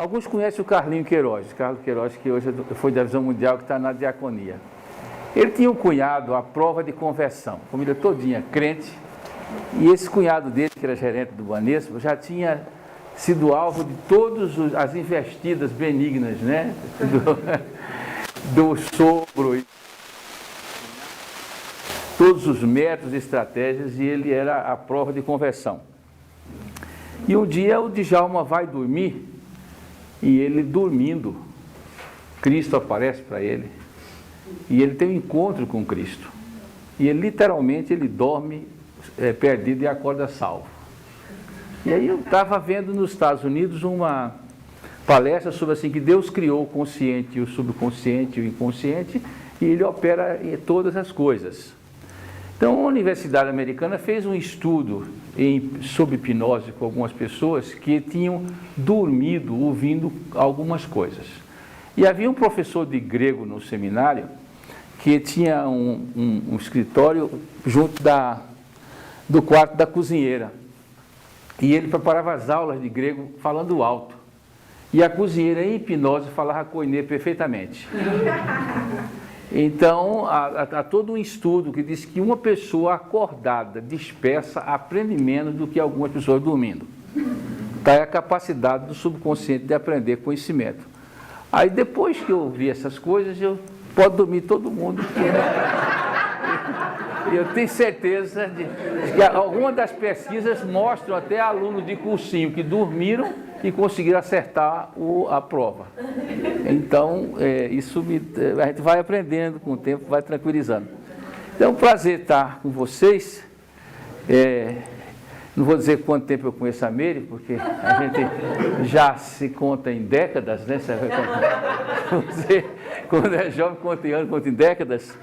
Alguns conhecem o Carlinho Queiroz, Carlos Queiroz, que hoje foi da Visão Mundial, que está na diaconia. Ele tinha um cunhado à prova de conversão, família todinha crente, e esse cunhado dele, que era gerente do Banespa, já tinha sido alvo de todas as investidas benignas, né? Do sogro, todos os métodos e estratégias, e ele era a prova de conversão. E um dia o Djalma vai dormir, e ele dormindo, Cristo aparece para ele, e ele tem um encontro com Cristo. E ele literalmente ele dorme perdido e acorda salvo. E aí eu estava vendo nos Estados Unidos uma palestra sobre assim que Deus criou o consciente, o subconsciente e o inconsciente, e ele opera em todas as coisas. Então a Universidade Americana fez um estudo sobre hipnose com algumas pessoas que tinham dormido ouvindo algumas coisas. E havia um professor de grego no seminário que tinha um escritório junto do quarto da cozinheira. E ele preparava as aulas de grego falando alto. E a cozinheira, em hipnose, falava koiné perfeitamente. Então, há todo um estudo que diz que uma pessoa acordada, dispersa, aprende menos do que algumas pessoas dormindo. Tá, é a capacidade do subconsciente de aprender conhecimento. Aí, depois que eu vi essas coisas, pode dormir todo mundo, porque eu tenho certeza de que algumas das pesquisas mostram até alunos de cursinho que dormiram e conseguiram acertar a prova. Então, a gente vai aprendendo com o tempo, vai tranquilizando. Então, é um prazer estar com vocês. Não vou dizer quanto tempo eu conheço a Meire, porque a gente já se conta em décadas, né? Você, quando é jovem, conta em anos, conta em décadas.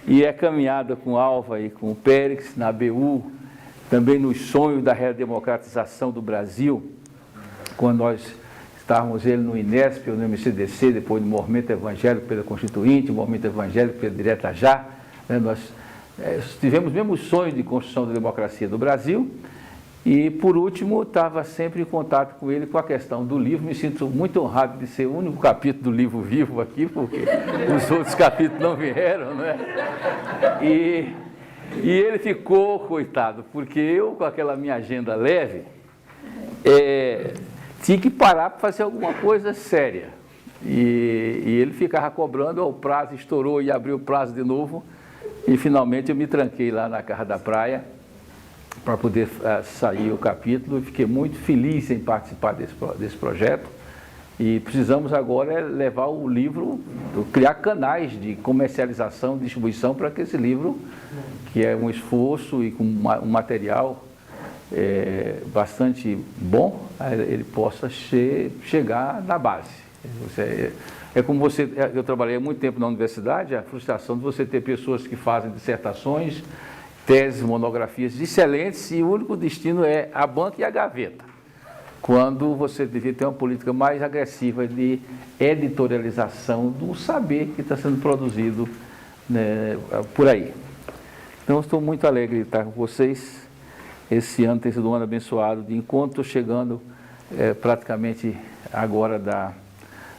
E é caminhada com Alva e com o Périx, na ABU, também nos sonhos da redemocratização do Brasil, quando nós estávamos ele no INESP, no MCDC, depois do Movimento Evangélico pela Constituinte, o Movimento Evangélico pela Direta Já, né? Nós tivemos mesmo o sonho de construção da democracia do Brasil. E, por último, estava sempre em contato com ele com a questão do livro. Me sinto muito honrado de ser o único capítulo do livro vivo aqui, porque os outros capítulos não vieram, né? E ele ficou, coitado, porque eu, com aquela minha agenda leve, tinha que parar para fazer alguma coisa séria. E ele ficava cobrando, o prazo estourou e abriu o prazo de novo. E, finalmente, eu me tranquei lá na Casa da Praia, para poder sair o capítulo, e fiquei muito feliz em participar desse projeto. E precisamos agora levar o livro, criar canais de comercialização, distribuição, para que esse livro, que é um esforço e com um material bastante bom, ele possa chegar na base. É como eu trabalhei há muito tempo na universidade, a frustração de você ter pessoas que fazem dissertações, teses, monografias excelentes, e o único destino é a banca e a gaveta, quando você devia ter uma política mais agressiva de editorialização do saber que está sendo produzido, né, por aí. Então, estou muito alegre de estar com vocês. Esse ano tem sido um ano abençoado de encontro, chegando praticamente agora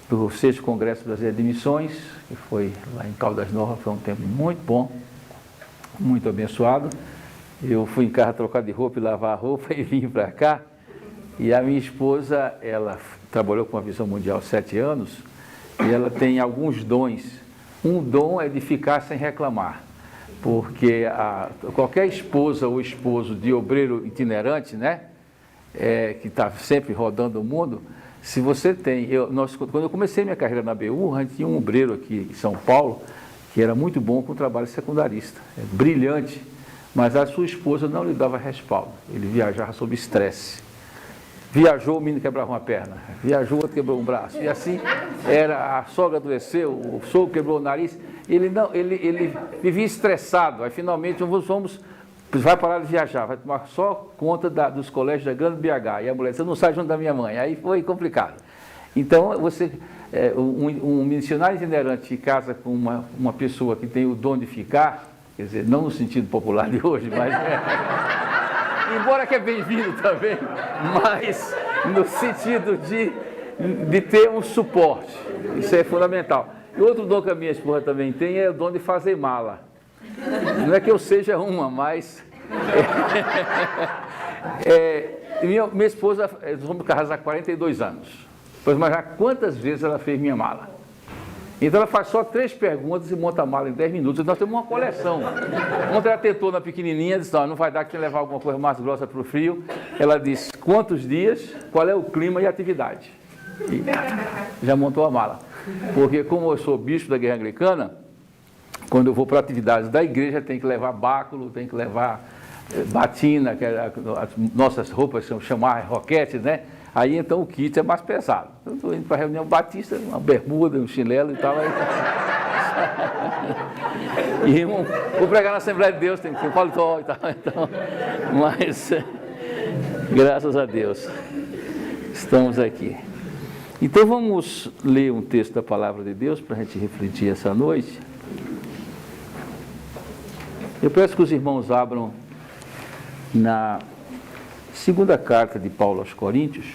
do 6º Congresso Brasileiro de Missões, que foi lá em Caldas Novas. Foi um tempo muito bom, muito abençoado. Eu fui em casa trocar de roupa e lavar a roupa e vim para cá. E a minha esposa, ela trabalhou com a Visão Mundial há 7 anos, e ela tem alguns dons. Um dom é de ficar sem reclamar, porque qualquer esposa ou esposo de obreiro itinerante, né, que está sempre rodando o mundo, se você tem... quando eu comecei minha carreira na BU, a gente tinha um obreiro aqui em São Paulo, que era muito bom com o trabalho secundarista, brilhante, mas a sua esposa não lhe dava respaldo. Ele viajava sob estresse. Viajou, o menino quebrava uma perna, viajou, outro quebrou um braço, e assim a sogra adoeceu, o sogro quebrou o nariz, ele vivia estressado. Aí finalmente vai parar de viajar, vai tomar só conta dos colégios da Grande BH, e a mulher disse: "Você não sai junto da minha mãe". Aí foi complicado. Então, um missionário itinerante que casa com uma pessoa que tem o dom de ficar, quer dizer, não no sentido popular de hoje, mas embora que é bem-vindo também, mas no sentido de ter um suporte. Isso é fundamental. E outro dom que a minha esposa também tem é o dom de fazer mala. Não é que eu seja uma, mas... minha esposa, nós vamos casar há 42 anos. Pois imaginar quantas vezes ela fez minha mala. Então ela faz só 3 perguntas e monta a mala em 10 minutos. Nós temos uma coleção. Ontem ela tentou na pequenininha, disse, não vai dar que tem que levar alguma coisa mais grossa para o frio. Ela disse, quantos dias, qual é o clima e a atividade. E já montou a mala. Porque como eu sou bispo da Igreja Anglicana, quando eu vou para atividades da igreja, tem que levar báculo, tem que levar batina, que as nossas roupas são chamar roquetes, né? Aí então o kit é mais pesado. Eu estou indo para a reunião batista, uma bermuda, um chinelo e tal. Aí... e vou pregar na Assembleia de Deus, tem que ter paletó e tal. Então, mas, graças a Deus, estamos aqui. Então vamos ler um texto da Palavra de Deus para a gente refletir essa noite. Eu peço que os irmãos abram na segunda carta de Paulo aos Coríntios.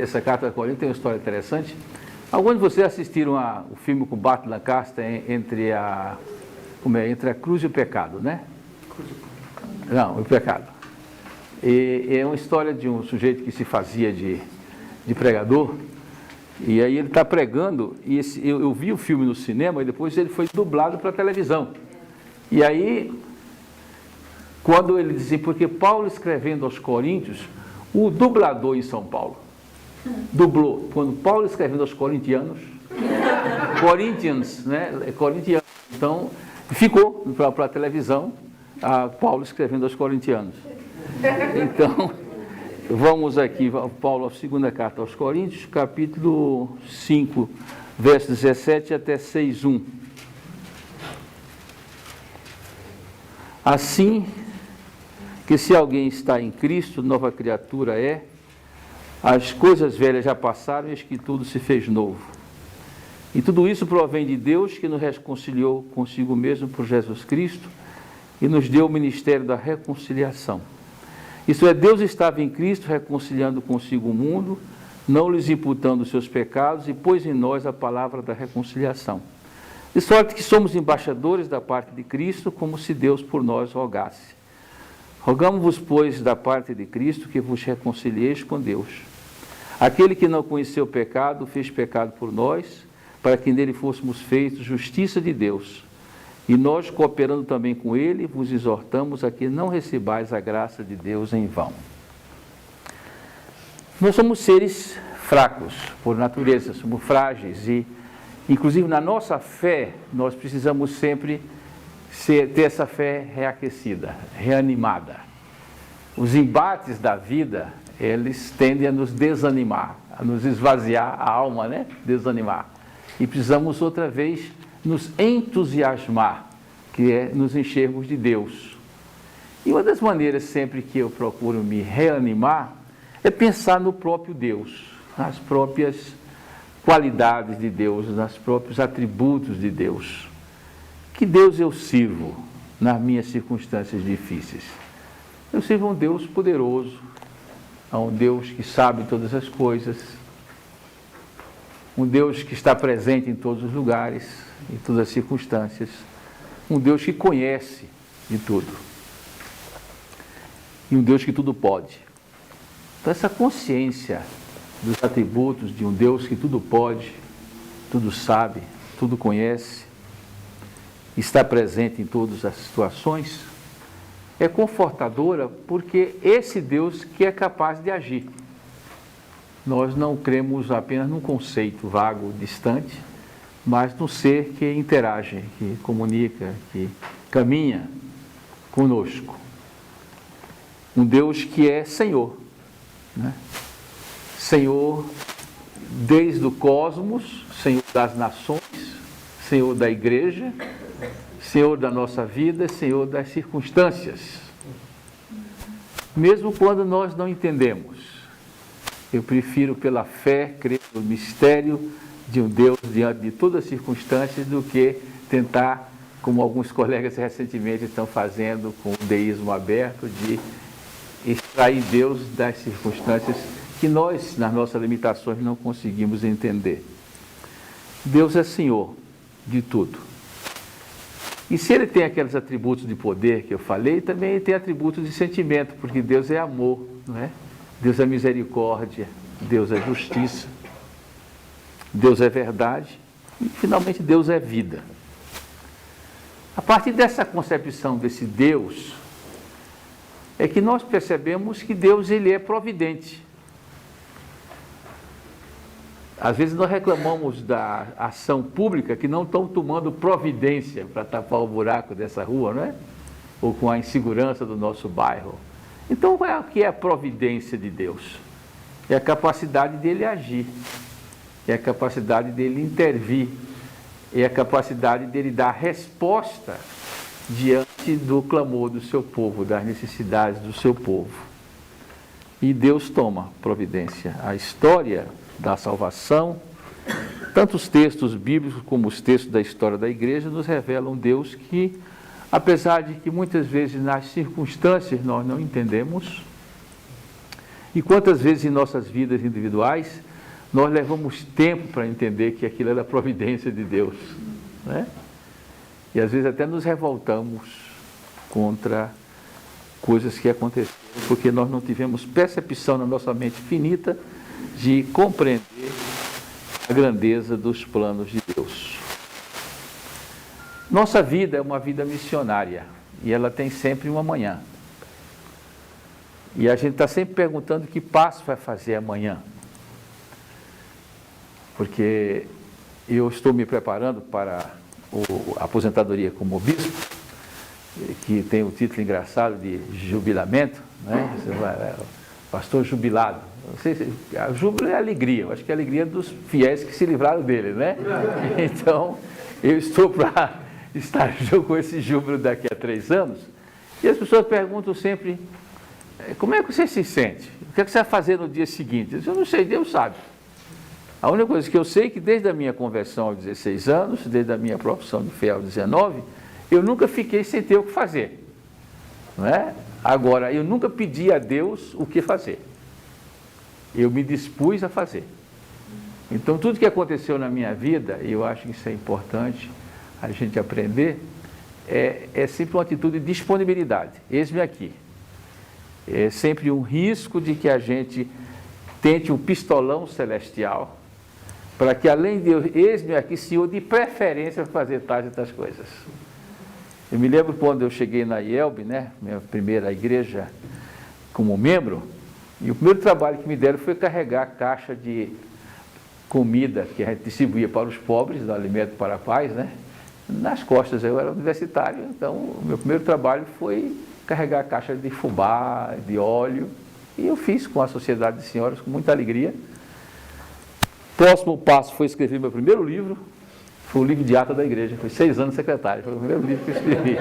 Essa carta aos Coríntios tem uma história interessante. Alguns de vocês assistiram o filme com Burt Lancaster entre a cruz e o pecado, né? Não, o pecado. E é uma história de um sujeito que se fazia de pregador. E aí ele está pregando, e eu vi o filme no cinema, e depois ele foi dublado para a televisão. E aí, quando ele dizia, porque Paulo escrevendo aos Coríntios, o dublador em São Paulo dublou, quando Paulo escrevendo aos Corinthians, né, corintianos, então ficou para a televisão, Paulo escrevendo aos Corinthianos. Então... Vamos aqui, Paulo, a segunda carta aos Coríntios, capítulo 5, verso 17 até 6:1. Assim que se alguém está em Cristo, nova criatura é, as coisas velhas já passaram e eis que tudo se fez novo. E tudo isso provém de Deus, que nos reconciliou consigo mesmo por Jesus Cristo e nos deu o ministério da reconciliação. Isto é, Deus estava em Cristo reconciliando consigo o mundo, não lhes imputando os seus pecados, e pôs em nós a palavra da reconciliação. De sorte que somos embaixadores da parte de Cristo, como se Deus por nós rogasse. Rogamos-vos, pois, da parte de Cristo, que vos reconcilieis com Deus. Aquele que não conheceu o pecado, fez pecado por nós, para que nele fôssemos feitos justiça de Deus. E nós, cooperando também com ele, vos exortamos a que não recebais a graça de Deus em vão. Nós somos seres fracos, por natureza, somos frágeis e, inclusive, na nossa fé, nós precisamos sempre ter essa fé reaquecida, reanimada. Os embates da vida, eles tendem a nos desanimar, a nos esvaziar a alma, né? Desanimar. E precisamos outra vez nos entusiasmar, que é nos enchermos de Deus. E uma das maneiras sempre que eu procuro me reanimar é pensar no próprio Deus, nas próprias qualidades de Deus, nos próprios atributos de Deus. Que Deus eu sirvo nas minhas circunstâncias difíceis? Eu sirvo a um Deus poderoso, a um Deus que sabe todas as coisas, um Deus que está presente em todos os lugares, em todas as circunstâncias, um Deus que conhece de tudo, e um Deus que tudo pode. Então essa consciência dos atributos de um Deus que tudo pode, tudo sabe, tudo conhece, está presente em todas as situações, é confortadora porque esse Deus que é capaz de agir. Nós não cremos apenas num conceito vago, distante, mas num ser que interage, que comunica, que caminha conosco. Um Deus que é Senhor, né? Senhor desde o cosmos, Senhor das nações, Senhor da igreja, Senhor da nossa vida, Senhor das circunstâncias. Mesmo quando nós não entendemos, eu prefiro pela fé crer no mistério de um Deus diante de todas as circunstâncias do que tentar como alguns colegas recentemente estão fazendo com o deísmo aberto, de extrair Deus das circunstâncias que nós, nas nossas limitações, não conseguimos entender. Deus é Senhor de tudo. E se Ele tem aqueles atributos de poder que eu falei, também Ele tem atributos de sentimento, porque Deus é amor, não é? Deus é misericórdia, Deus é justiça, Deus é verdade e, finalmente, Deus é vida. A partir dessa concepção desse Deus, é que nós percebemos que Deus, Ele é providente. Às vezes nós reclamamos da ação pública que não estão tomando providência para tapar o buraco dessa rua, não é? Ou com a insegurança do nosso bairro. Então, o que é a providência de Deus? É a capacidade dele agir, é a capacidade dele intervir, é a capacidade dele dar resposta diante do clamor do seu povo, das necessidades do seu povo. E Deus toma providência. A história da salvação, tanto os textos bíblicos como os textos da história da igreja nos revelam Deus que, apesar de que muitas vezes nas circunstâncias nós não entendemos, e quantas vezes em nossas vidas individuais nós levamos tempo para entender que aquilo era a providência de Deus, né? E às vezes até nos revoltamos contra coisas que aconteceram, porque nós não tivemos percepção na nossa mente finita de compreender a grandeza dos planos de Deus. Nossa vida é uma vida missionária e ela tem sempre uma manhã. E a gente está sempre perguntando que passo vai fazer amanhã. Porque eu estou me preparando para a aposentadoria como bispo, que tem o título engraçado de jubilamento, né? Pastor jubilado. Não sei se, a júbilo é alegria, eu acho que é a alegria dos fiéis que se livraram dele, né? Então, eu estou para estar com esse júbilo daqui a 3 anos, e as pessoas perguntam sempre, como é que você se sente? O que é que você vai fazer no dia seguinte? Eu não sei, Deus sabe. A única coisa que eu sei é que desde a minha conversão aos 16 anos, desde a minha profissão de fé aos 19, eu nunca fiquei sem ter o que fazer. Não é? Agora, eu nunca pedi a Deus o que fazer. Eu me dispus a fazer. Então, tudo que aconteceu na minha vida, e eu acho que isso é importante a gente aprender, é sempre uma atitude de disponibilidade. Eis-me aqui. É sempre um risco de que a gente tente um pistolão celestial, para que além de eis-me aqui, Senhor, de preferência fazer tais e tais coisas. Eu me lembro quando eu cheguei na IELB, né, minha primeira igreja como membro, e o primeiro trabalho que me deram foi carregar a caixa de comida que a gente distribuía para os pobres, do Alimento para a Paz, né, nas costas. Eu era universitário, então o meu primeiro trabalho foi carregar a caixa de fubá, de óleo, e eu fiz com a Sociedade de Senhoras com muita alegria. Próximo passo foi escrever meu primeiro livro, foi o livro de ata da igreja, foi 6 anos secretário, foi o primeiro livro que eu escrevi.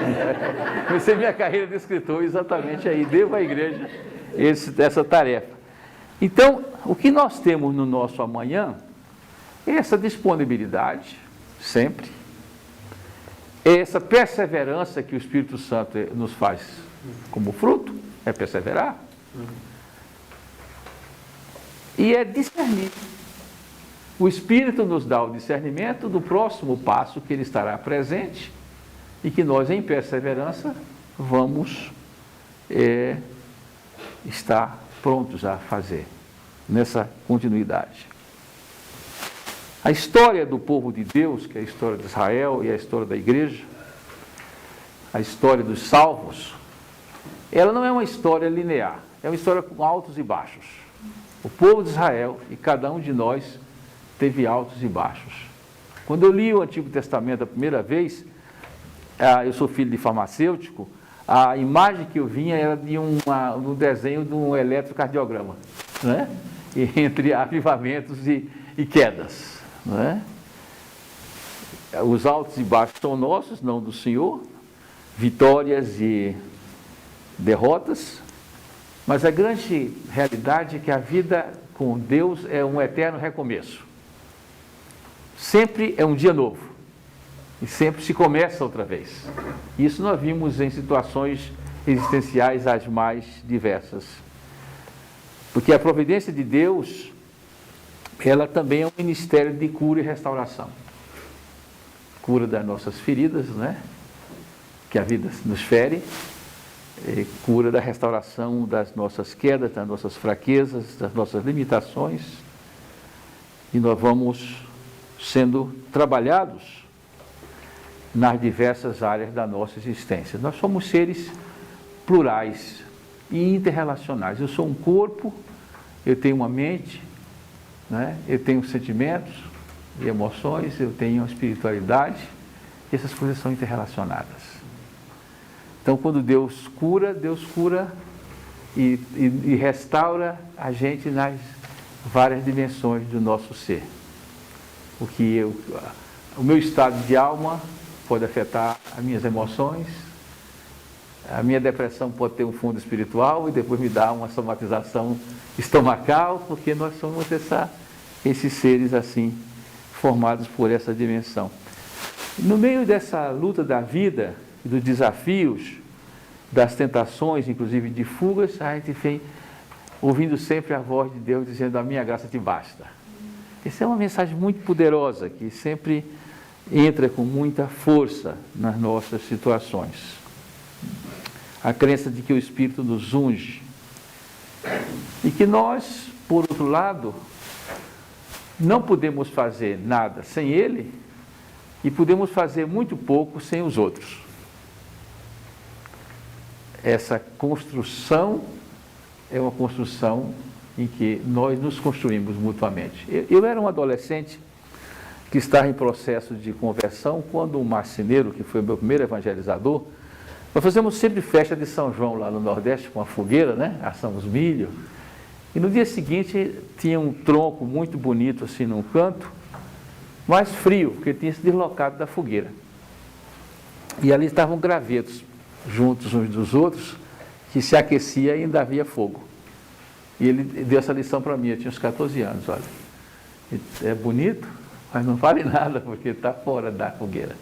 Comecei minha carreira de escritor exatamente aí, devo à igreja essa tarefa. Então, o que nós temos no nosso amanhã é essa disponibilidade, sempre, é essa perseverança que o Espírito Santo nos faz como fruto, é perseverar, e é discernir. O Espírito nos dá o discernimento do próximo passo que Ele estará presente e que nós, em perseverança, vamos estar prontos a fazer nessa continuidade. A história do povo de Deus, que é a história de Israel e a história da igreja, a história dos salvos, ela não é uma história linear, é uma história com altos e baixos. O povo de Israel e cada um de nós teve altos e baixos. Quando eu li o Antigo Testamento a primeira vez, eu sou filho de farmacêutico, a imagem que eu vinha era de um desenho de um eletrocardiograma, né? Entre avivamentos e quedas, né? Os altos e baixos são nossos, não do Senhor, vitórias e derrotas, mas a grande realidade é que a vida com Deus é um eterno recomeço. Sempre é um dia novo. E sempre se começa outra vez. Isso nós vimos em situações existenciais as mais diversas. Porque a providência de Deus, ela também é um ministério de cura e restauração. Cura das nossas feridas, né? Que a vida nos fere. Cura da restauração das nossas quedas, das nossas fraquezas, das nossas limitações. E nós vamos sendo trabalhados nas diversas áreas da nossa existência. Nós somos seres plurais e interrelacionais. Eu sou um corpo, eu tenho uma mente, né? Eu tenho sentimentos e emoções, eu tenho espiritualidade, e essas coisas são interrelacionadas. Então, quando Deus cura e restaura a gente nas várias dimensões do nosso ser. O meu estado de alma pode afetar as minhas emoções, a minha depressão pode ter um fundo espiritual e depois me dar uma somatização estomacal, porque nós somos esses seres assim, formados por essa dimensão. No meio dessa luta da vida, dos desafios, das tentações, inclusive de fugas, a gente vem ouvindo sempre a voz de Deus dizendo: a minha graça te basta. Essa é uma mensagem muito poderosa, que sempre entra com muita força nas nossas situações. A crença de que o Espírito nos unge. E que nós, por outro lado, não podemos fazer nada sem Ele e podemos fazer muito pouco sem os outros. Essa construção é uma construção em que nós nos construímos mutuamente. Eu era um adolescente que estava em processo de conversão quando um marceneiro, que foi o meu primeiro evangelizador, nós fazemos sempre festa de São João lá no Nordeste, com a fogueira, né? Assamos milho. E no dia seguinte tinha um tronco muito bonito assim num canto, mais frio, porque tinha se deslocado da fogueira. E ali estavam gravetos juntos uns dos outros, que se aquecia e ainda havia fogo. E ele deu essa lição para mim, eu tinha uns 14 anos, olha. É bonito, mas não vale nada, porque está fora da fogueira.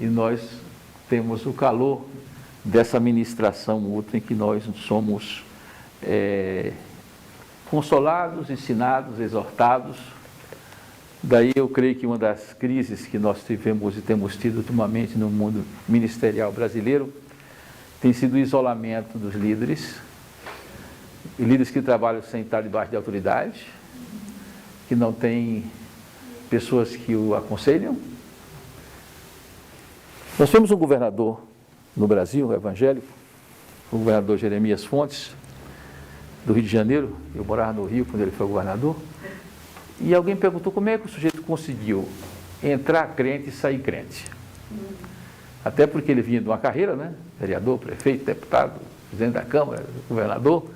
E nós temos o calor dessa ministração mútua em que nós somos consolados, ensinados, exortados. Daí eu creio que uma das crises que nós tivemos e temos tido ultimamente no mundo ministerial brasileiro tem sido o isolamento dos líderes, e líderes que trabalham sem estar debaixo de autoridade, que não têm pessoas que o aconselham. Nós temos um governador no Brasil, evangélico, o governador Jeremias Fontes, do Rio de Janeiro. Eu morava no Rio quando ele foi governador. E alguém perguntou como é que o sujeito conseguiu entrar crente e sair crente. Até porque ele vinha de uma carreira, né? Vereador, prefeito, deputado, presidente da Câmara, governador.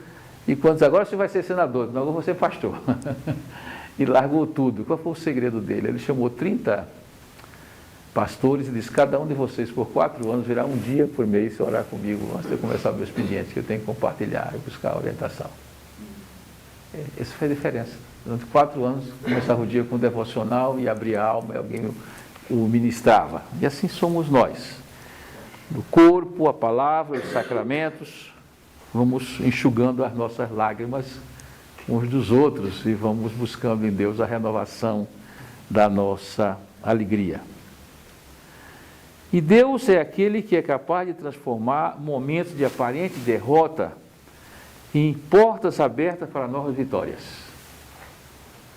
E quando diz, agora você vai ser senador, não, agora você é pastor. E largou tudo. Qual foi o segredo dele? Ele chamou 30 pastores e disse: cada um de vocês por 4 anos virá um dia por mês orar comigo antes de começar o meu expediente, que eu tenho que compartilhar e buscar orientação. Essa foi a diferença. Durante 4 anos, começava o dia com devocional e abria a alma e alguém o ministrava. E assim somos nós. No corpo, a palavra, os sacramentos, vamos enxugando as nossas lágrimas uns dos outros e vamos buscando em Deus a renovação da nossa alegria. E Deus é aquele que é capaz de transformar momentos de aparente derrota em portas abertas para novas vitórias.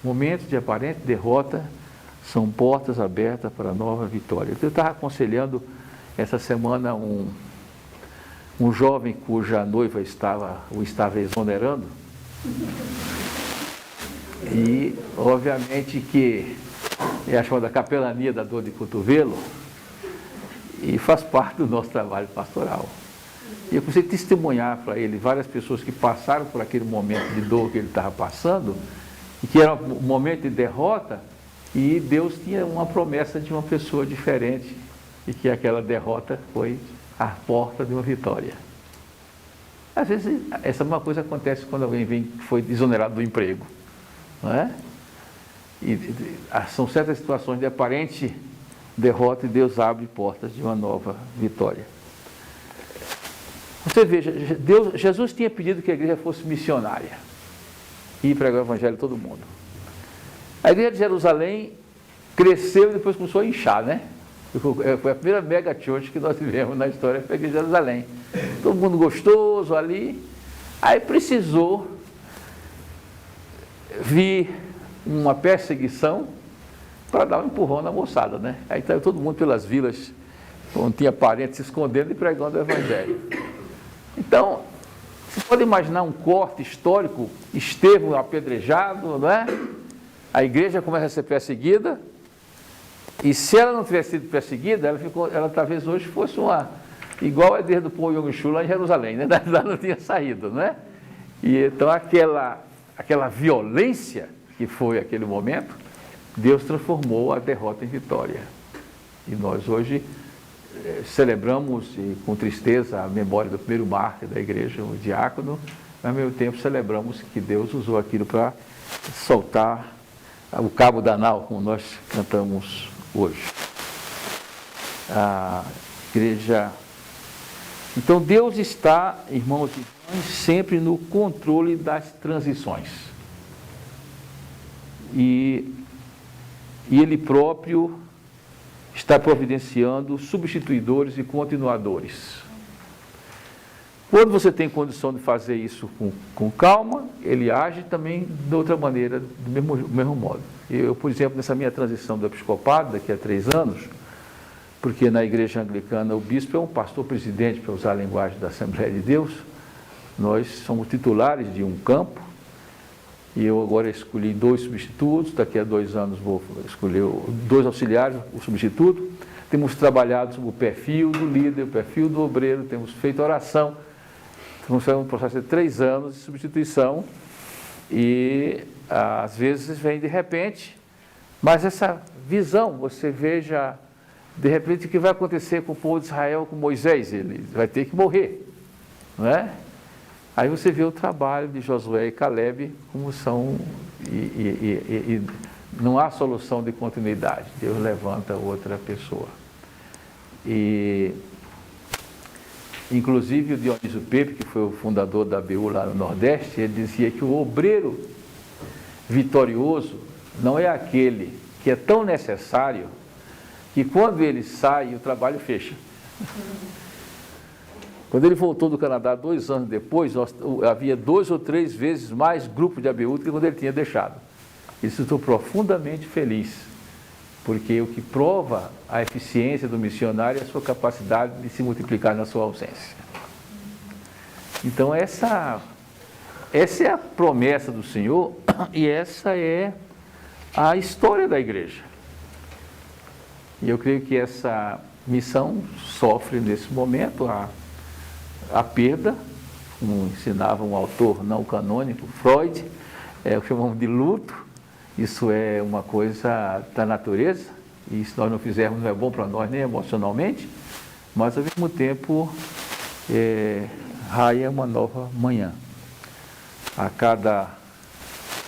Momentos de aparente derrota são portas abertas para nova vitória. Eu estava aconselhando essa semana um jovem cuja noiva o estava exonerando. E, obviamente, que é a chamada capelania da dor de cotovelo, e faz parte do nosso trabalho pastoral. E eu comecei a testemunhar para ele várias pessoas que passaram por aquele momento de dor que ele estava passando, e que era um momento de derrota, e Deus tinha uma promessa de uma pessoa diferente, e que aquela derrota foi a porta de uma vitória. Às vezes, essa mesma coisa acontece quando alguém foi exonerado do emprego, não é? E são certas situações de aparente derrota e Deus abre portas de uma nova vitória. Você veja, Jesus tinha pedido que a igreja fosse missionária e pregar o evangelho a todo mundo. A igreja de Jerusalém cresceu e depois começou a inchar, né? Foi a primeira mega church que nós tivemos na história, foi a igreja de Jerusalém. Todo mundo gostoso ali. Aí precisou vir uma perseguição para dar um empurrão na moçada, né? Aí saiu todo mundo pelas vilas, onde tinha parentes se escondendo e pregando o evangelho. Então, você pode imaginar um corte histórico, Estevão apedrejado, não é? A igreja começa a ser perseguida, e se ela não tivesse sido perseguida, ela talvez hoje fosse igual a ideia do Paul Yong-Shu lá em Jerusalém, né? Ela não tinha saído, não é? E então aquela violência que foi aquele momento, Deus transformou a derrota em vitória. E nós hoje celebramos com tristeza a memória do primeiro mártir da igreja, o diácono, mas ao mesmo tempo celebramos que Deus usou aquilo para soltar o cabo da nau, como nós cantamos hoje. A igreja... Então Deus está, irmãos e irmãs, sempre no controle das transições. E Ele próprio está providenciando substituidores e continuadores. Quando você tem condição de fazer isso com calma, Ele age também de outra maneira, do mesmo modo. Eu, por exemplo, nessa minha transição do episcopado, daqui a 3 anos, porque na igreja anglicana o bispo é um pastor-presidente, para usar a linguagem da Assembleia de Deus, nós somos titulares de um campo, e eu agora escolhi 2 substitutos, daqui a 2 anos vou escolher 2 auxiliares, o substituto. Temos trabalhado sobre o perfil do líder, o perfil do obreiro, temos feito oração. Estamos fazendo um processo de 3 anos de substituição e às vezes vem de repente, mas essa visão, você veja de repente o que vai acontecer com o povo de Israel, com Moisés, ele vai ter que morrer, não é? Aí você vê o trabalho de Josué e Caleb, como são, e não há solução de continuidade. Deus levanta outra pessoa. E, inclusive, o Dionísio Pepe, que foi o fundador da ABU lá no Nordeste, ele dizia que o obreiro vitorioso não é aquele que é tão necessário que quando ele sai, o trabalho fecha. Quando ele voltou do Canadá 2 anos depois, havia 2 ou 3 vezes mais grupo de ABU do que quando ele tinha deixado. Isso estou profundamente feliz, porque o que prova a eficiência do missionário é a sua capacidade de se multiplicar na sua ausência. Então essa é a promessa do Senhor e essa é a história da igreja. E eu creio que essa missão sofre nesse momento a perda, como ensinava um autor não canônico, Freud, o que chamamos de luto. Isso é uma coisa da natureza, e se nós não fizermos não é bom para nós nem emocionalmente, mas ao mesmo tempo raia uma nova manhã. A cada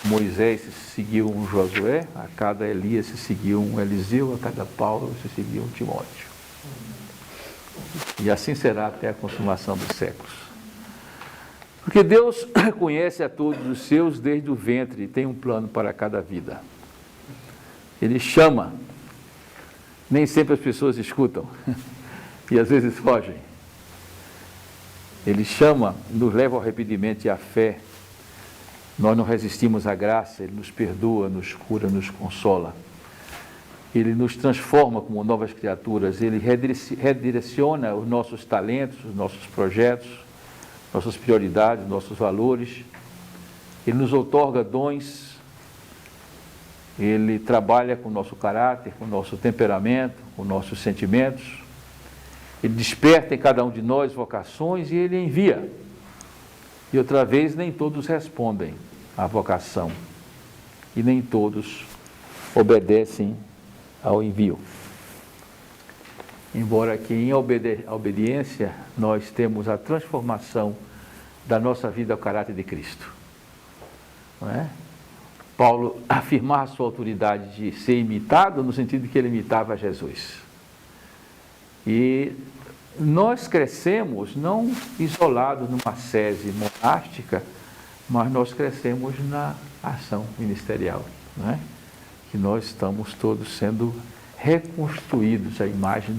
Moisés se seguiu um Josué, a cada Elias se seguiu um Eliseu, a cada Paulo se seguiu um Timóteo. E assim será até a consumação dos séculos. Porque Deus conhece a todos os seus desde o ventre e tem um plano para cada vida. Ele chama, nem sempre as pessoas escutam e às vezes fogem. Ele chama, nos leva ao arrependimento e à fé. Nós não resistimos à graça, Ele nos perdoa, nos cura, nos consola. Ele nos transforma como novas criaturas, Ele redireciona os nossos talentos, os nossos projetos, nossas prioridades, nossos valores. Ele nos outorga dons, Ele trabalha com o nosso caráter, com o nosso temperamento, com nossos sentimentos. Ele desperta em cada um de nós vocações e Ele envia. E outra vez, nem todos respondem à vocação e nem todos obedecem ao envio. Embora que em obediência nós temos a transformação da nossa vida ao caráter de Cristo. Não é? Paulo afirmar a sua autoridade de ser imitado, no sentido de que ele imitava Jesus. E nós crescemos não isolados numa sese monástica, mas nós crescemos na ação ministerial, não é? Que nós estamos todos sendo reconstruídos à imagem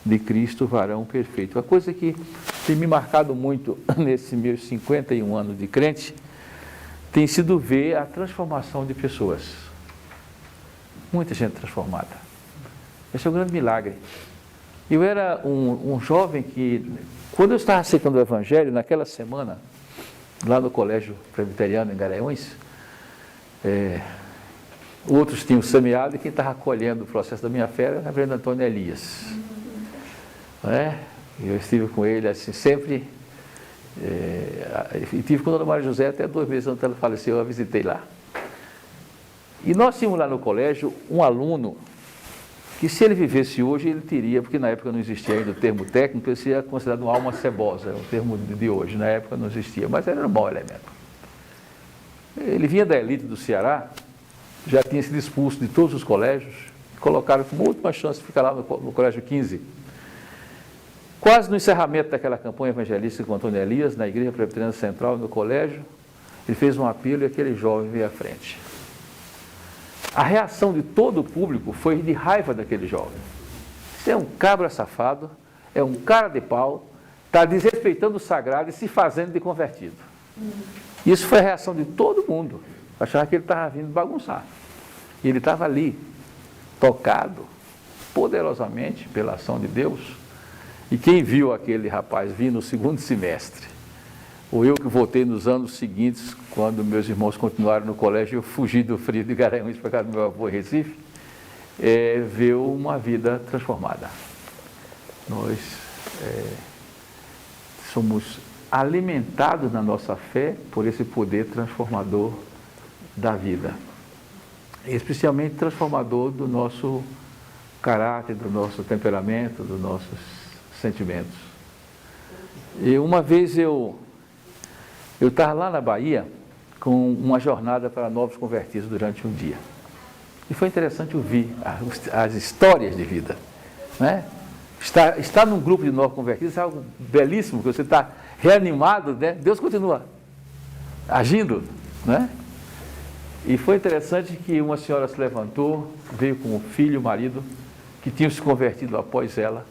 de Cristo, varão perfeito. A coisa que tem me marcado muito nesses meus 51 anos de crente tem sido ver a transformação de pessoas. Muita gente transformada. Esse é um grande milagre. Eu era um jovem que, quando eu estava aceitando o Evangelho, naquela semana, lá no Colégio Presbiteriano em Garanhuns, outros tinham semeado e quem estava colhendo o processo da minha fé era o reverendo Antônio Elias. Eu estive com ele assim sempre, e tive com a dona Maria José até 2 meses antes dela falecer, eu a visitei lá. E nós tínhamos lá no colégio um aluno que, se ele vivesse hoje, ele teria, porque na época não existia ainda o termo técnico, ele seria considerado uma alma cebosa, é o termo de hoje, na época não existia, mas era um mau elemento. Ele vinha da elite do Ceará, já tinha sido expulso de todos os colégios, colocaram com última chance de ficar lá no colégio 15. Quase no encerramento daquela campanha evangelística com Antônio Elias, na Igreja Presbiteriana Central, no colégio, ele fez um apelo e aquele jovem veio à frente. A reação de todo o público foi de raiva daquele jovem. Você é um cabra safado, é um cara de pau, está desrespeitando o sagrado e se fazendo de convertido. Isso foi a reação de todo mundo. Achava que ele estava vindo bagunçar. E ele estava ali, tocado poderosamente pela ação de Deus. E quem viu aquele rapaz vir no 2º semestre, ou eu que voltei nos anos seguintes, quando meus irmãos continuaram no colégio, eu fugi do frio de Garanhuns para casa do meu avô em Recife, viu uma vida transformada. Nós somos alimentados na nossa fé por esse poder transformador da vida, especialmente transformador do nosso caráter, do nosso temperamento, dos nossos sentimentos. E uma vez eu estava lá na Bahia com uma jornada para novos convertidos durante um dia. E foi interessante ouvir as histórias de vida, né? Estar num grupo de novos convertidos é algo belíssimo, porque você está reanimado, né? Deus continua agindo, né? E foi interessante que uma senhora se levantou, veio com o filho e o marido, que tinham se convertido após ela.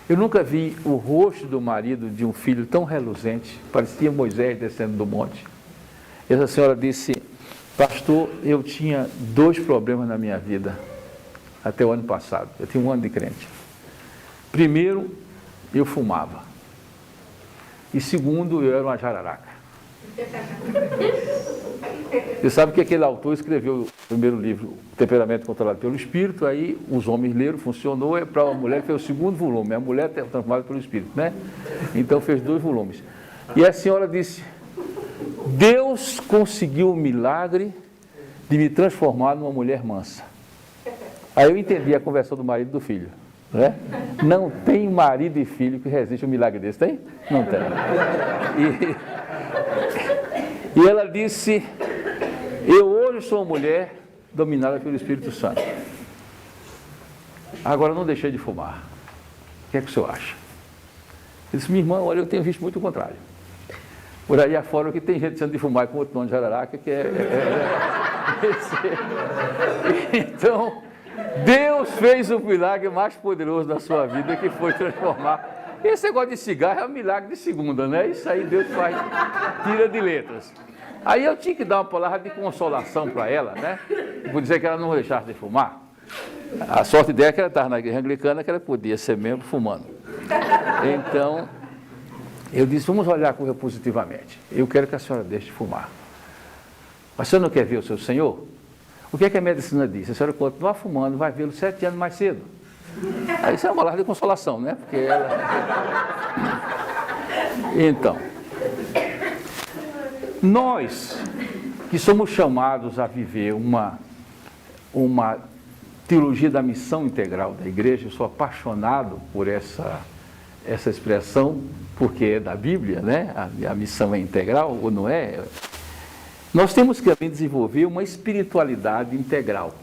Eu nunca vi o rosto do marido de um filho tão reluzente, parecia Moisés descendo do monte. Essa senhora disse: pastor, eu tinha 2 problemas na minha vida, até o ano passado. Eu tinha 1 ano de crente. Primeiro, eu fumava. E segundo, eu era uma jararaca. Você sabe que aquele autor escreveu o primeiro livro, Temperamento Controlado pelo Espírito, aí os homens leram, funcionou, para uma mulher que fez o 2º volume, a mulher transformada pelo Espírito, né? Então fez 2 volumes. E a senhora disse: Deus conseguiu o milagre de me transformar numa mulher mansa. Aí eu entendi a conversão do marido e do filho, né? Não tem marido e filho que resiste a um milagre desse, tem? Não tem. E ela disse: eu hoje sou uma mulher dominada pelo Espírito Santo. Agora não deixei de fumar. O que é que o senhor acha? Eu disse: minha irmã, olha, eu tenho visto muito o contrário. Por aí afora que tem gente sendo de fumar com outro nome de jararaca, que Então, Deus fez o milagre mais poderoso da sua vida, que foi transformar. Esse negócio de cigarro é um milagre de segunda, né? Isso aí Deus faz, tira de letras. Aí eu tinha que dar uma palavra de consolação para ela, né? Vou dizer que ela não deixasse de fumar. A sorte dela é que ela estava na igreja anglicana, que ela podia ser membro fumando. Então, eu disse: vamos olhar a coisa positivamente. Eu quero que a senhora deixe de fumar. Mas a senhora não quer ver o seu Senhor? O que é que a medicina diz? A senhora continuar fumando, vai vê-lo 7 anos mais cedo. Aí isso é uma palavra de consolação, né? Porque ela... Então, nós que somos chamados a viver uma teologia da missão integral da igreja, eu sou apaixonado por essa expressão, porque é da Bíblia, né? A missão é integral, ou não é? Nós temos que também desenvolver uma espiritualidade integral.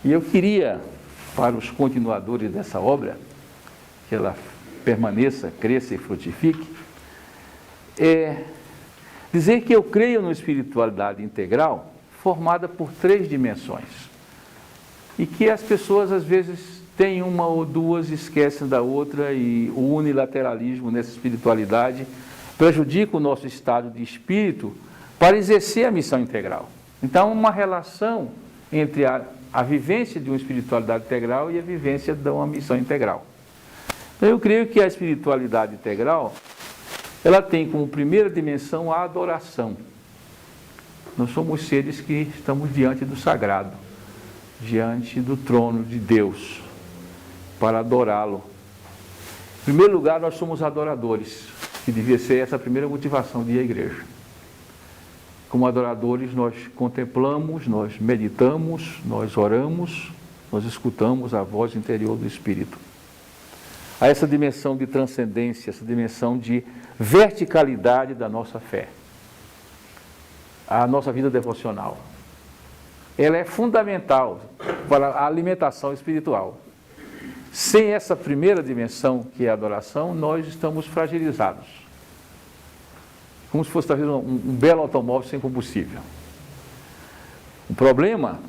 E eu queria, para os continuadores dessa obra, que ela permaneça, cresça e frutifique, dizer que eu creio numa espiritualidade integral formada por 3 dimensões. E que as pessoas, às vezes, têm uma ou duas, esquecem da outra, e o unilateralismo nessa espiritualidade prejudica o nosso estado de espírito para exercer a missão integral. Então, uma relação entre a vivência de uma espiritualidade integral e a vivência de uma missão integral. Então, eu creio que a espiritualidade integral, ela tem como primeira dimensão a adoração. Nós somos seres que estamos diante do sagrado, diante do trono de Deus, para adorá-lo. Em primeiro lugar, nós somos adoradores, que devia ser essa a primeira motivação de ir à igreja. Como adoradores, nós contemplamos, nós meditamos, nós oramos, nós escutamos a voz interior do Espírito. Há essa dimensão de transcendência, essa dimensão de verticalidade da nossa fé. A nossa vida devocional. Ela é fundamental para a alimentação espiritual. Sem essa primeira dimensão, que é a adoração, nós estamos fragilizados. Como se fosse talvez um belo automóvel sem combustível. O problema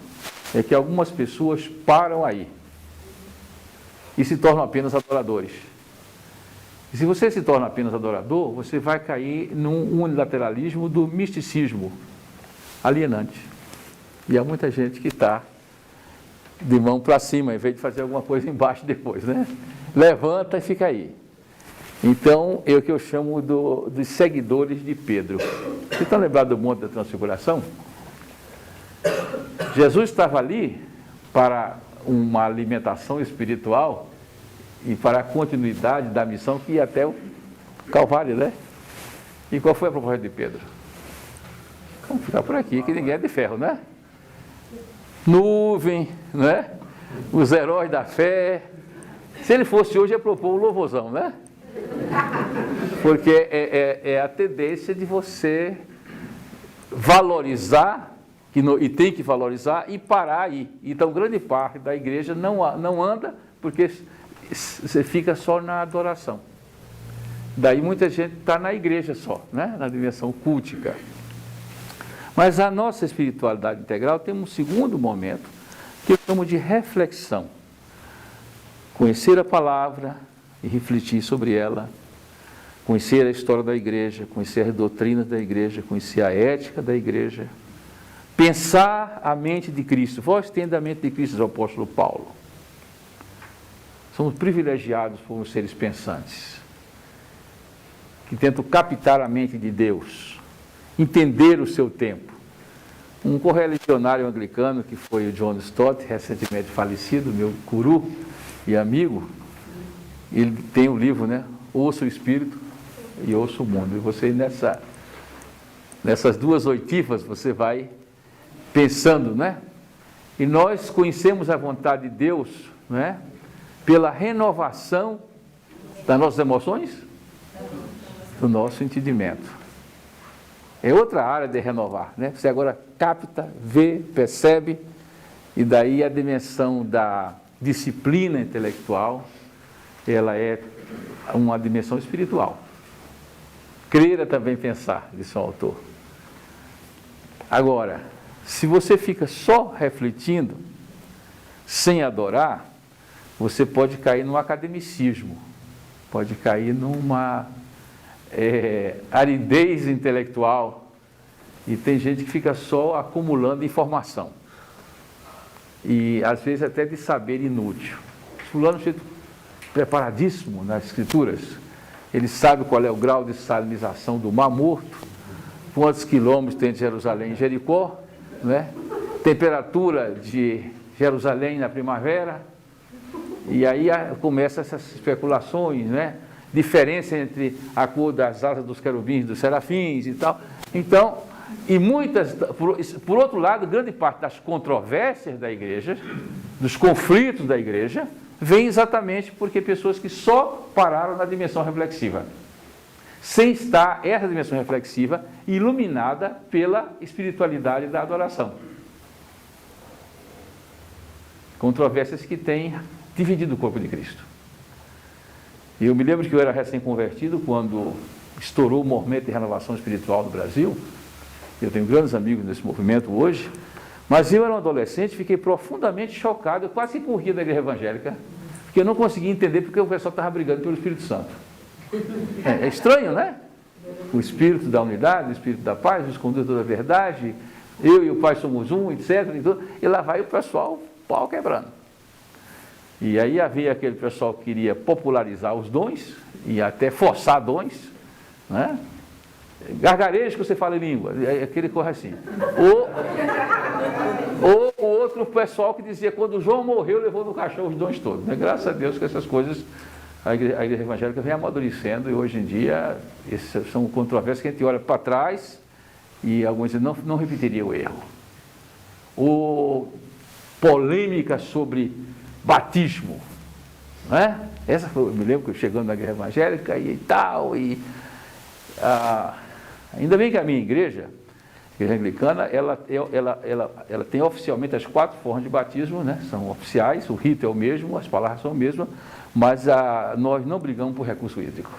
é que algumas pessoas param aí e se tornam apenas adoradores. E se você se torna apenas adorador, você vai cair num unilateralismo do misticismo alienante. E há muita gente que está de mão para cima, em vez de fazer alguma coisa embaixo depois, né? Levanta e fica aí. Então, é o que eu chamo dos seguidores de Pedro. Vocês estão lembrados do Monte da Transfiguração? Jesus estava ali para uma alimentação espiritual e para a continuidade da missão que ia até o Calvário, né? E qual foi a proposta de Pedro? Vamos ficar por aqui, que ninguém é de ferro, né? Nuvem, né? Os heróis da fé. Se ele fosse hoje, ia propor o louvorzão, né? Porque é a tendência de você valorizar, e tem que valorizar, e parar aí. Então, grande parte da igreja não anda, porque você fica só na adoração. Daí muita gente está na igreja só, né? Na dimensão cultica. Mas a nossa espiritualidade integral tem um segundo momento, que eu chamo de reflexão. Conhecer a palavra e refletir sobre ela, conhecer a história da igreja, conhecer as doutrinas da igreja, conhecer a ética da igreja, pensar a mente de Cristo. Vós tendes a mente de Cristo, diz o apóstolo Paulo. Somos privilegiados por seres pensantes, que tentam captar a mente de Deus, entender o seu tempo. Um correligionário anglicano, que foi o John Stott, recentemente falecido, meu guru e amigo, ele tem um livro, né? Ouça o Espírito e ouça o mundo. E você, nessas duas oitivas, você vai pensando, né? E nós conhecemos a vontade de Deus, né? Pela renovação das nossas emoções, do nosso entendimento. É outra área de renovar, né? Você agora capta, vê, percebe, e daí a dimensão da disciplina intelectual, ela é uma dimensão espiritual. Crer é também pensar, disse o autor. Agora, se você fica só refletindo, sem adorar, você pode cair num academicismo, pode cair numa aridez intelectual, e tem gente que fica só acumulando informação, e às vezes até de saber inútil. Fulano é preparadíssimo nas escrituras, ele sabe qual é o grau de salinização do Mar Morto, quantos quilômetros tem de Jerusalém em Jericó, né? Temperatura de Jerusalém na primavera, e aí começam essas especulações, né? Diferença entre a cor das asas dos querubins e dos serafins e tal. Então, e muitas, por outro lado, grande parte das controvérsias da igreja, dos conflitos da igreja, vem exatamente porque pessoas que só pararam na dimensão reflexiva. sem estar essa dimensão reflexiva iluminada pela espiritualidade da adoração. Controvérsias que têm dividido o corpo de Cristo. E eu me lembro que eu era recém-convertido quando estourou o movimento de renovação espiritual no Brasil. Eu tenho grandes amigos nesse movimento hoje, mas eu era um adolescente, fiquei profundamente chocado, eu quase corria da igreja evangélica, porque eu não conseguia entender porque o pessoal estava brigando pelo Espírito Santo. É estranho, né? O Espírito da unidade, o Espírito da paz, o escondido da verdade, eu e o Pai somos um, etc. E lá vai o pessoal, pau quebrando. E aí havia aquele pessoal que queria popularizar os dons, e até forçar dons, né? Gargarejo que você fala em língua, aquele corre assim. Ou o outro pessoal que dizia, quando João morreu, levou no caixão os dons todos. Graças a Deus que essas coisas, a igreja evangélica vem amadurecendo, e hoje em dia, essas são controvérsias que a gente olha para trás, e alguns dizem, não repetiria o erro. Ou polêmica sobre batismo, né? Essa foi, eu me lembro que eu chegando na igreja evangélica e tal, ainda bem que a minha igreja, a igreja anglicana, ela tem oficialmente as 4 formas de batismo, né? São oficiais, o rito é o mesmo, as palavras são as mesmas, mas nós não brigamos por recurso hídrico,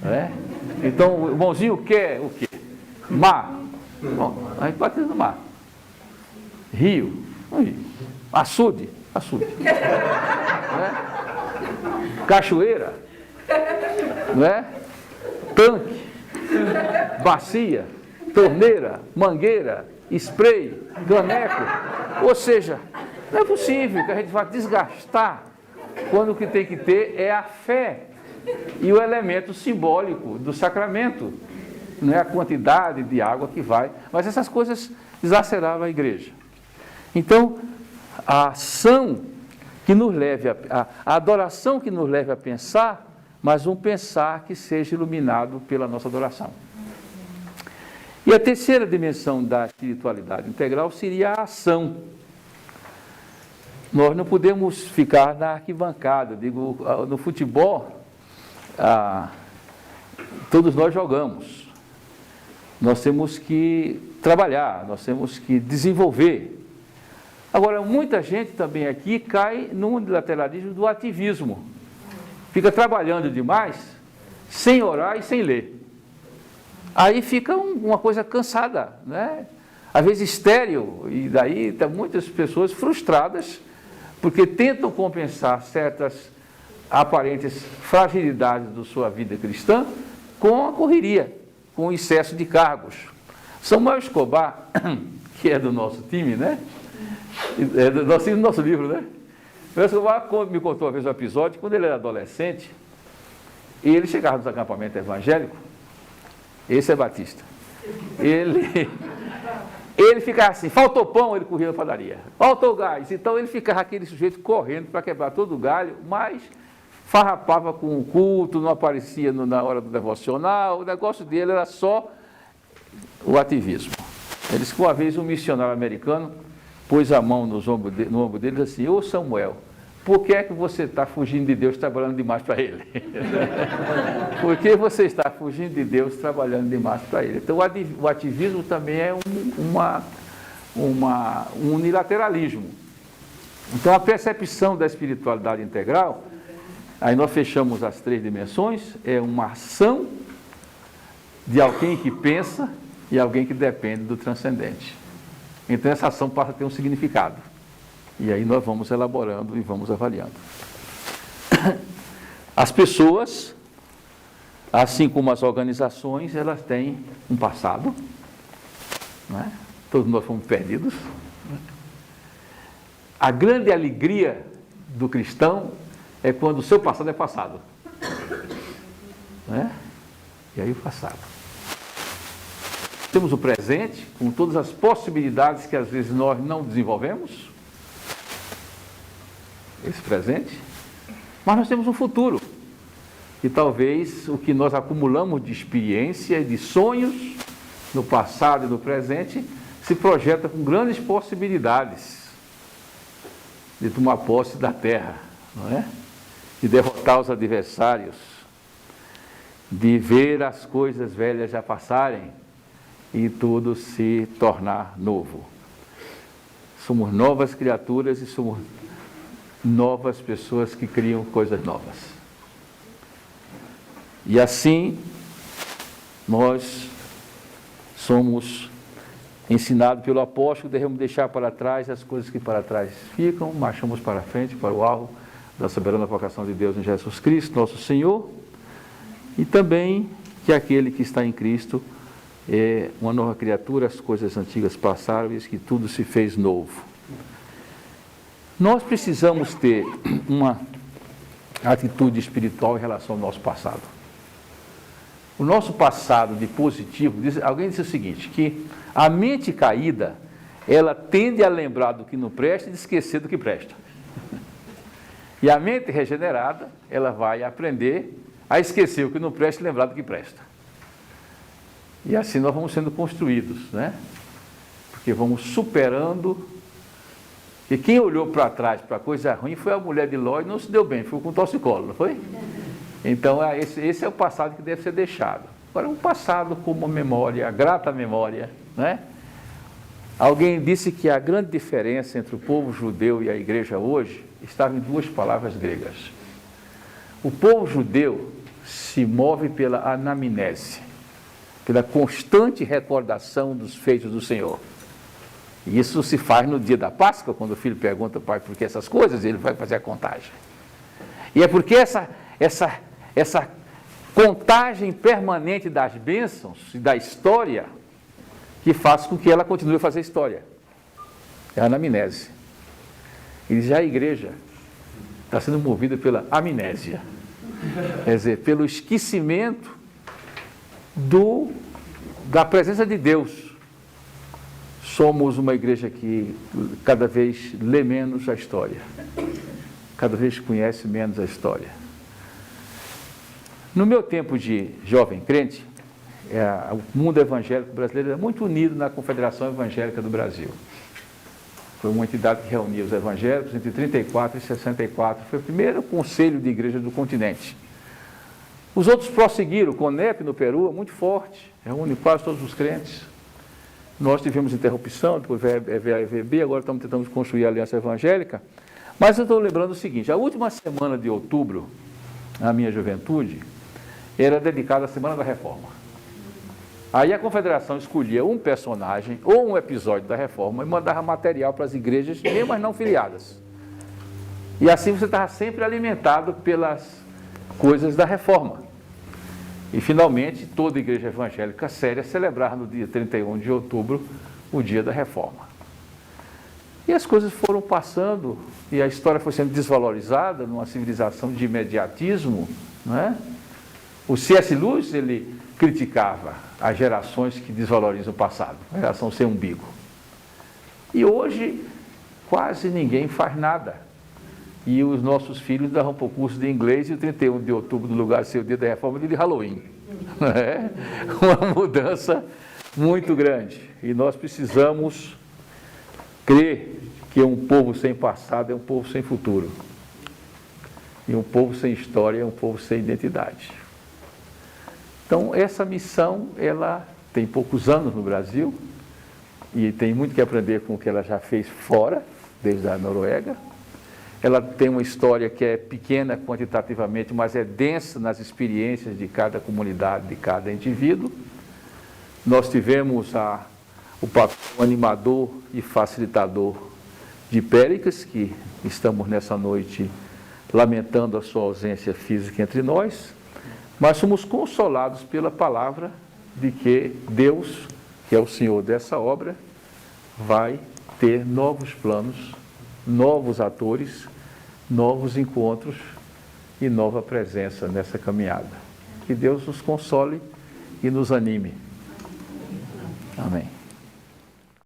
né? Então, o irmãozinho quer o quê? Mar. Bom, a gente batiza no mar. Rio. Açude. Né? Cachoeira. Né? Tanque. Bacia. Torneira. Mangueira. Spray. Caneco. Ou seja, não é possível que a gente vá desgastar quando o que tem que ter é a fé e o elemento simbólico do sacramento. Não é a quantidade de água que vai, mas essas coisas exacerbavam a igreja. Então, a ação que nos leve a adoração que nos leve a pensar, mas um pensar que seja iluminado pela nossa adoração. E a terceira dimensão da espiritualidade integral seria a ação. Nós não podemos ficar na arquibancada. Digo, no futebol, todos nós jogamos. Nós temos que trabalhar, nós temos que desenvolver. Agora, muita gente também aqui cai no unilateralismo do ativismo. Fica trabalhando demais, sem orar e sem ler. Aí fica uma coisa cansada, né? Às vezes estéril, e daí tem muitas pessoas frustradas, porque tentam compensar certas aparentes fragilidades da sua vida cristã com a correria, com o excesso de cargos. Samuel Escobar, que é do nosso time, né? É do nosso livro, né? Samuel Escobar me contou uma vez um episódio, quando ele era adolescente, e ele chegava nos acampamentos evangélicos, esse é batista, ele ficava assim, faltou pão, ele corria na padaria, faltou gás, então ele ficava aquele sujeito correndo para quebrar todo o galho, mas farrapava com o culto, não aparecia na hora do devocional, o negócio dele era só o ativismo. Ele disse que uma vez um missionário americano pôs a mão no ombro dele e disse assim, ô Samuel, por que é que você está fugindo de Deus trabalhando demais para Ele? Por que você está fugindo de Deus trabalhando demais para Ele? Então o ativismo também é um unilateralismo. Então a percepção da espiritualidade integral, aí nós fechamos as 3 dimensões, é uma ação de alguém que pensa e alguém que depende do transcendente. Então essa ação passa a ter um significado. E aí nós vamos elaborando e vamos avaliando. As pessoas, assim como as organizações, elas têm um passado, né? Todos nós fomos perdidos. A grande alegria do cristão é quando o seu passado é passado. Né? E aí o passado. Temos o presente, com todas as possibilidades que às vezes nós não desenvolvemos. Esse presente. Mas nós temos um futuro. E talvez o que nós acumulamos de experiência e de sonhos no passado e no presente se projeta com grandes possibilidades de tomar posse da terra, não é? De derrotar os adversários. de ver as coisas velhas já passarem e tudo se tornar novo. Somos novas criaturas e somos novas pessoas que criam coisas novas. E assim, nós somos ensinados pelo apóstolo, devemos deixar para trás as coisas que para trás ficam, marchamos para frente, para o alvo da soberana vocação de Deus em Jesus Cristo, nosso Senhor, e também que aquele que está em Cristo é uma nova criatura, as coisas antigas passaram e que tudo se fez novo. Nós precisamos ter uma atitude espiritual em relação ao nosso passado. O nosso passado de positivo, alguém disse o seguinte, que a mente caída, ela tende a lembrar do que não presta e de esquecer do que presta. E a mente regenerada, ela vai aprender a esquecer o que não presta e lembrar do que presta. E assim nós vamos sendo construídos, né? Porque vamos superando. E quem olhou para trás para coisa ruim foi a mulher de Ló e não se deu bem, foi com torcicolo, não foi? Então esse é o passado que deve ser deixado. Agora, um passado com uma memória, a grata memória, né? Alguém disse que a grande diferença entre o povo judeu e a igreja hoje estava em duas palavras gregas. O povo judeu se move pela anamnese, pela constante recordação dos feitos do Senhor. E isso se faz no dia da Páscoa, quando o filho pergunta ao pai por que essas coisas, ele vai fazer a contagem. E é porque essa contagem permanente das bênçãos e da história que faz com que ela continue a fazer história. É a anamnese. E já a igreja está sendo movida pela amnésia. Quer dizer, pelo esquecimento da presença de Deus. Somos uma igreja que cada vez lê menos a história, cada vez conhece menos a história. No meu tempo de jovem crente, o mundo evangélico brasileiro era muito unido na Confederação Evangélica do Brasil. Foi uma entidade que reunia os evangélicos entre 34 e 64. Foi o primeiro conselho de igreja do continente. Os outros prosseguiram, o CONEP no Peru é muito forte, reúne quase todos os crentes. Nós tivemos interrupção, depois veio a EVB, agora estamos tentando construir a Aliança Evangélica. Mas eu estou lembrando o seguinte, a última semana de outubro, na minha juventude, era dedicada à Semana da Reforma. Aí a Confederação escolhia um personagem ou um episódio da Reforma e mandava material para as igrejas, mesmo as não filiadas. E assim você estava sempre alimentado pelas coisas da Reforma. E, finalmente, toda igreja evangélica séria celebrar no dia 31 de outubro o dia da Reforma. E as coisas foram passando e a história foi sendo desvalorizada numa civilização de imediatismo, não é? O C.S. Lewis, ele criticava as gerações que desvalorizam o passado, a geração sem umbigo. E hoje, quase ninguém faz nada. E os nossos filhos davam para o curso de inglês e o 31 de outubro, no lugar de ser o dia da Reforma, dia de Halloween. É uma mudança muito grande. E nós precisamos crer que um povo sem passado é um povo sem futuro. E um povo sem história é um povo sem identidade. Então, essa missão, ela tem poucos anos no Brasil e tem muito que aprender com o que ela já fez fora, desde a Noruega. Ela tem uma história que é pequena quantitativamente, mas é densa nas experiências de cada comunidade, de cada indivíduo. Nós tivemos o papel animador e facilitador de Péricles, que estamos nessa noite lamentando a sua ausência física entre nós, mas somos consolados pela palavra de que Deus, que é o Senhor dessa obra, vai ter novos planos, novos atores, novos encontros e nova presença nessa caminhada. Que Deus nos console e nos anime. Amém.